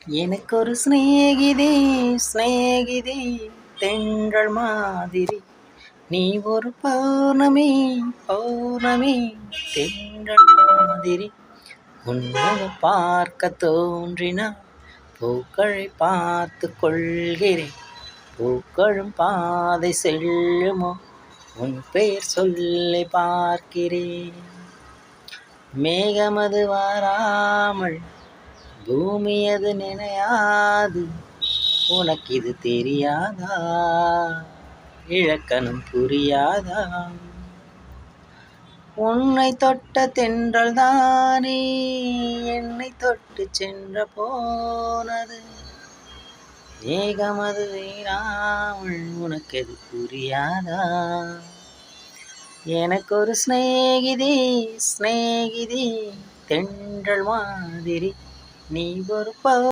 எனக்கொரு சிநேகிதி சிநேகிதி தென்றல் மாதிரி. நீ ஒரு பௌர்ணமி பௌர்ணமி தென்றல் மாதிரி. உன்முகம் பார்க்க தோன்றினான் பூக்களை பார்த்து கொள்கிறேன். பூக்களும் பாதை செல்லுமோ உன் பெயர் சொல்லி பார்க்கிறேன். மேகமது வாராமல் பூமி அது நினையாது. உனக்கு இது தெரியாதா? இலக்கணம் புரியாதா? உன்னை தொட்ட தென்றல் தானே என்னை தொட்டு சென்ற போனது. மேகமது வீராமல் உனக்கு இது புரியாதா? எனக்கொரு சிநேகிதி சிநேகிதி தென்றல் மாதிரி. நீ ஒரு